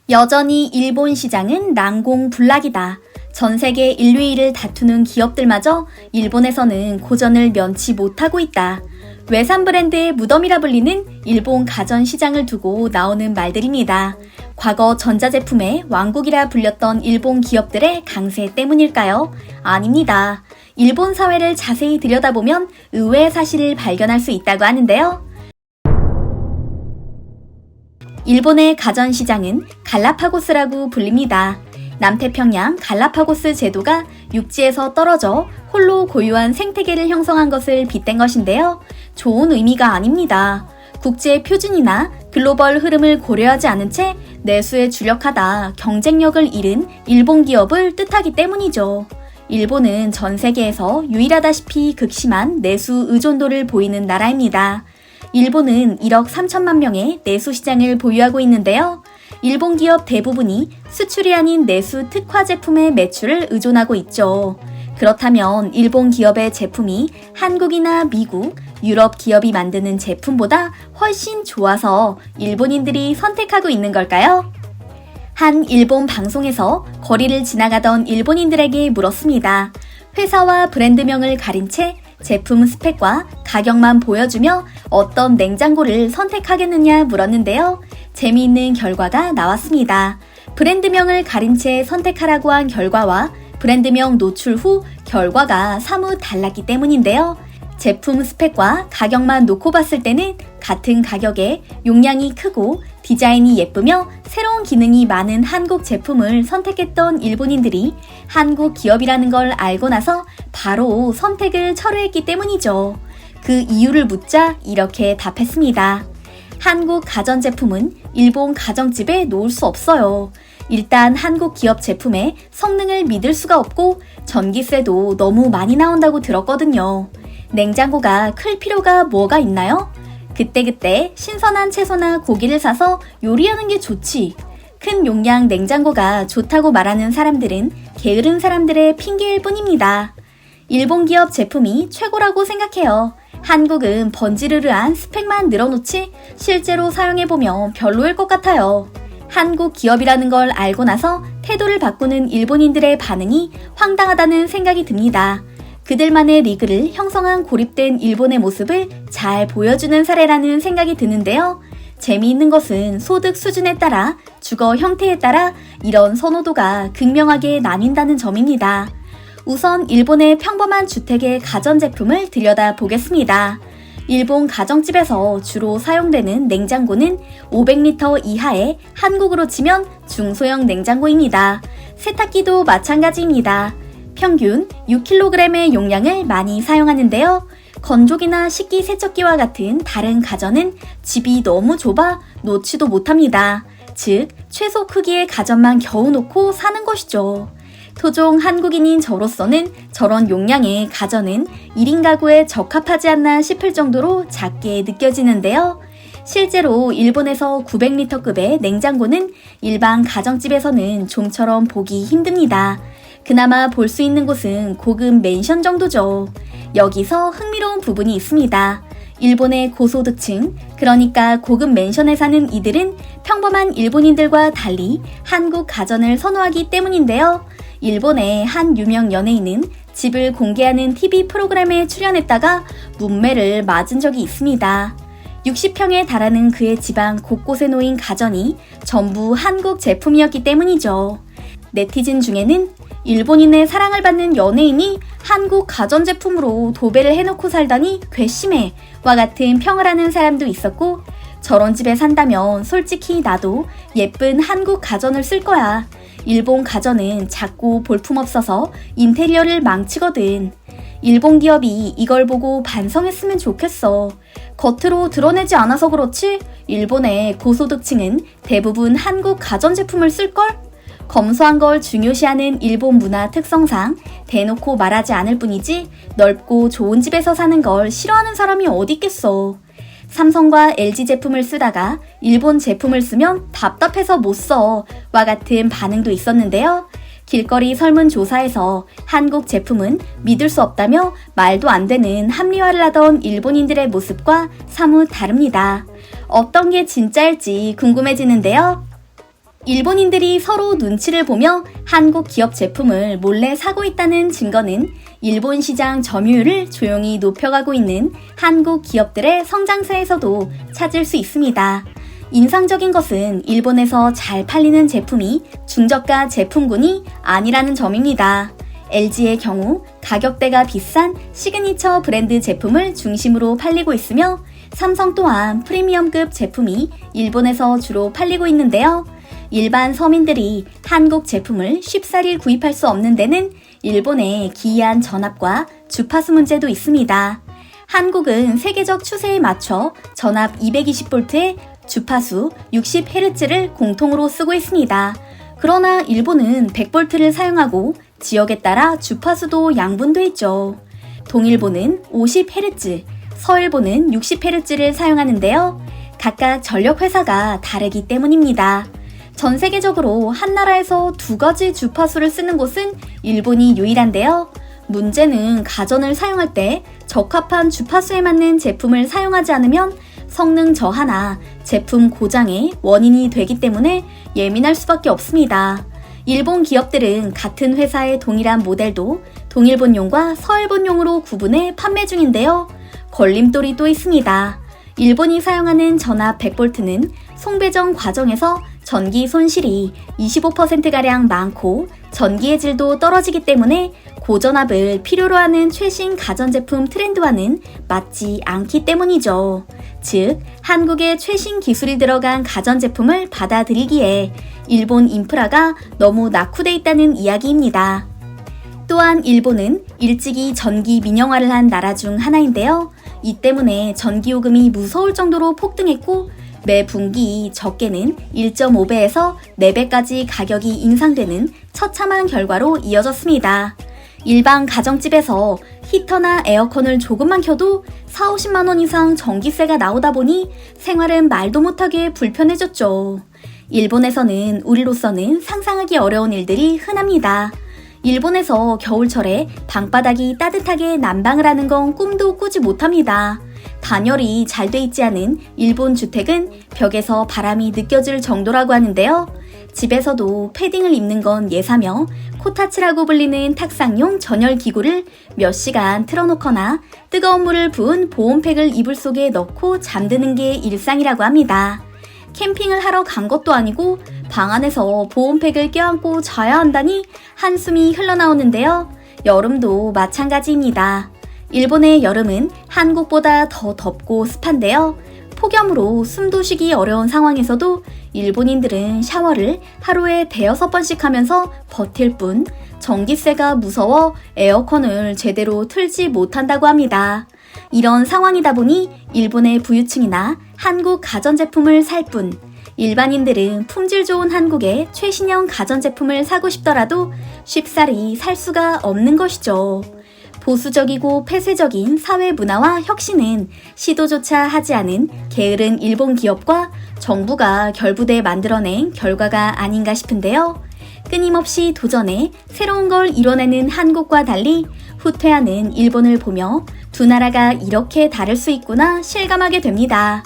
여전히 일본 시장은 난공불락이다. 전 세계 1, 2위를 다투는 기업들마저 일본에서는 고전을 면치 못하고 있다. 외산 브랜드의 무덤이라 불리는 일본 가전 시장을 두고 나오는 말들입니다. 과거 전자제품의 왕국이라 불렸던 일본 기업들의 강세 때문일까요? 아닙니다. 일본 사회를 자세히 들여다보면 의외의 사실을 발견할 수 있다고 하는데요. 일본의 가전 시장은 갈라파고스라고 불립니다. 남태평양 갈라파고스 제도가 육지에서 떨어져 홀로 고유한 생태계를 형성한 것을 빗댄 것인데요. 좋은 의미가 아닙니다. 국제 표준이나 글로벌 흐름을 고려하지 않은 채 내수에 주력하다 경쟁력을 잃은 일본 기업을 뜻하기 때문이죠. 일본은 전 세계에서 유일하다시피 극심한 내수 의존도를 보이는 나라입니다. 일본은 1억 3천만 명의 내수 시장을 보유하고 있는데요. 일본 기업 대부분이 수출이 아닌 내수 특화 제품의 매출을 의존하고 있죠. 그렇다면 일본 기업의 제품이 한국이나 미국, 유럽 기업이 만드는 제품보다 훨씬 좋아서 일본인들이 선택하고 있는 걸까요? 한 일본 방송에서 거리를 지나가던 일본인들에게 물었습니다. 회사와 브랜드명을 가린 채 제품 스펙과 가격만 보여주며 어떤 냉장고를 선택하겠느냐 물었는데요. 재미있는 결과가 나왔습니다. 브랜드명을 가린 채 선택하라고 한 결과와 브랜드명 노출 후 결과가 사뭇 달랐기 때문인데요. 제품 스펙과 가격만 놓고 봤을 때는 같은 가격에 용량이 크고 디자인이 예쁘며 새로운 기능이 많은 한국 제품을 선택했던 일본인들이 한국 기업이라는 걸 알고 나서 바로 선택을 철회했기 때문이죠. 그 이유를 묻자 이렇게 답했습니다. 한국 가전제품은 일본 가정집에 놓을 수 없어요. 일단 한국 기업 제품의 성능을 믿을 수가 없고 전기세도 너무 많이 나온다고 들었거든요. 냉장고가 클 필요가 뭐가 있나요? 그때그때 신선한 채소나 고기를 사서 요리하는 게 좋지. 큰 용량 냉장고가 좋다고 말하는 사람들은 게으른 사람들의 핑계일 뿐입니다. 일본 기업 제품이 최고라고 생각해요. 한국은 번지르르한 스펙만 늘어놓지 실제로 사용해보면 별로일 것 같아요. 한국 기업이라는 걸 알고 나서 태도를 바꾸는 일본인들의 반응이 황당하다는 생각이 듭니다. 그들만의 리그를 형성한 고립된 일본의 모습을 잘 보여주는 사례라는 생각이 드는데요. 재미있는 것은 소득 수준에 따라 주거 형태에 따라 이런 선호도가 극명하게 나뉜다는 점입니다. 우선 일본의 평범한 주택의 가전제품을 들여다보겠습니다. 일본 가정집에서 주로 사용되는 냉장고는 500리터 이하의 한국으로 치면 중소형 냉장고입니다. 세탁기도 마찬가지입니다. 평균 6kg의 용량을 많이 사용하는데요. 건조기나 식기세척기와 같은 다른 가전은 집이 너무 좁아 놓지도 못합니다. 즉, 최소 크기의 가전만 겨우 놓고 사는 것이죠. 토종 한국인인 저로서는 저런 용량의 가전은 1인 가구에 적합하지 않나 싶을 정도로 작게 느껴지는데요. 실제로 일본에서 900리터급의 냉장고는 일반 가정집에서는 좀처럼 보기 힘듭니다. 그나마 볼 수 있는 곳은 고급 맨션 정도죠. 여기서 흥미로운 부분이 있습니다. 일본의 고소득층, 그러니까 고급 맨션에 사는 이들은 평범한 일본인들과 달리 한국 가전을 선호하기 때문인데요. 일본의 한 유명 연예인은 집을 공개하는 TV 프로그램에 출연했다가 문매를 맞은 적이 있습니다. 60평에 달하는 그의 집안 곳곳에 놓인 가전이 전부 한국 제품이었기 때문이죠. 네티즌 중에는 일본인의 사랑을 받는 연예인이 한국 가전제품으로 도배를 해놓고 살다니 괘씸해 와 같은 평을 하는 사람도 있었고, 저런 집에 산다면 솔직히 나도 예쁜 한국 가전을 쓸 거야. 일본 가전은 작고 볼품없어서 인테리어를 망치거든. 일본 기업이 이걸 보고 반성했으면 좋겠어. 겉으로 드러내지 않아서 그렇지 일본의 고소득층은 대부분 한국 가전제품을 쓸걸? 검소한 걸 중요시하는 일본 문화 특성상 대놓고 말하지 않을 뿐이지 넓고 좋은 집에서 사는 걸 싫어하는 사람이 어디 있겠어. 삼성과 LG 제품을 쓰다가 일본 제품을 쓰면 답답해서 못 써 와 같은 반응도 있었는데요. 길거리 설문조사에서 한국 제품은 믿을 수 없다며 말도 안 되는 합리화를 하던 일본인들의 모습과 사뭇 다릅니다. 어떤 게 진짜일지 궁금해지는데요. 일본인들이 서로 눈치를 보며 한국 기업 제품을 몰래 사고 있다는 증거는 일본 시장 점유율을 조용히 높여가고 있는 한국 기업들의 성장세에서도 찾을 수 있습니다. 인상적인 것은 일본에서 잘 팔리는 제품이 중저가 제품군이 아니라는 점입니다. LG의 경우 가격대가 비싼 시그니처 브랜드 제품을 중심으로 팔리고 있으며 삼성 또한 프리미엄급 제품이 일본에서 주로 팔리고 있는데요. 일반 서민들이 한국 제품을 쉽사리 구입할 수 없는 데는 일본의 기이한 전압과 주파수 문제도 있습니다. 한국은 세계적 추세에 맞춰 전압 220V에 주파수 60Hz를 공통으로 쓰고 있습니다. 그러나 일본은 100V를 사용하고 지역에 따라 주파수도 양분돼 있죠. 동일본은 50Hz, 서일본은 60Hz를 사용하는데요. 각각 전력회사가 다르기 때문입니다. 전 세계적으로 한 나라에서 두 가지 주파수를 쓰는 곳은 일본이 유일한데요. 문제는 가전을 사용할 때 적합한 주파수에 맞는 제품을 사용하지 않으면 성능 저하나 제품 고장의 원인이 되기 때문에 예민할 수밖에 없습니다. 일본 기업들은 같은 회사의 동일한 모델도 동일본용과 서일본용으로 구분해 판매 중인데요. 걸림돌이 또 있습니다. 일본이 사용하는 전압 100V는 송배전 과정에서 전기 손실이 25%가량 많고 전기의 질도 떨어지기 때문에 고전압을 필요로 하는 최신 가전제품 트렌드와는 맞지 않기 때문이죠. 즉, 한국의 최신 기술이 들어간 가전제품을 받아들이기에 일본 인프라가 너무 낙후돼 있다는 이야기입니다. 또한 일본은 일찍이 전기 민영화를 한 나라 중 하나인데요. 이 때문에 전기요금이 무서울 정도로 폭등했고 매 분기 적게는 1.5배에서 4배까지 가격이 인상되는 처참한 결과로 이어졌습니다. 일반 가정집에서 히터나 에어컨을 조금만 켜도 40~50만 원 이상 전기세가 나오다 보니 생활은 말도 못하게 불편해졌죠. 일본에서는 우리로서는 상상하기 어려운 일들이 흔합니다. 일본에서 겨울철에 방바닥이 따뜻하게 난방을 하는 건 꿈도 꾸지 못합니다. 단열이 잘 돼 있지 않은 일본 주택은 벽에서 바람이 느껴질 정도라고 하는데요. 집에서도 패딩을 입는 건 예사며 코타츠라고 불리는 탁상용 전열 기구를 몇 시간 틀어놓거나 뜨거운 물을 부은 보온팩을 이불 속에 넣고 잠드는 게 일상이라고 합니다. 캠핑을 하러 간 것도 아니고 방 안에서 보온팩을 껴안고 자야 한다니 한숨이 흘러나오는데요. 여름도 마찬가지입니다. 일본의 여름은 한국보다 더 덥고 습한데요. 폭염으로 숨도 쉬기 어려운 상황에서도 일본인들은 샤워를 하루에 5~6번씩 하면서 버틸 뿐 전기세가 무서워 에어컨을 제대로 틀지 못한다고 합니다. 이런 상황이다 보니 일본의 부유층이나 한국 가전제품을 살 뿐 일반인들은 품질 좋은 한국의 최신형 가전제품을 사고 싶더라도 쉽사리 살 수가 없는 것이죠. 보수적이고 폐쇄적인 사회 문화와 혁신은 시도조차 하지 않은 게으른 일본 기업과 정부가 결부돼 만들어낸 결과가 아닌가 싶은데요. 끊임없이 도전해 새로운 걸 이뤄내는 한국과 달리 후퇴하는 일본을 보며 두 나라가 이렇게 다를 수 있구나 실감하게 됩니다.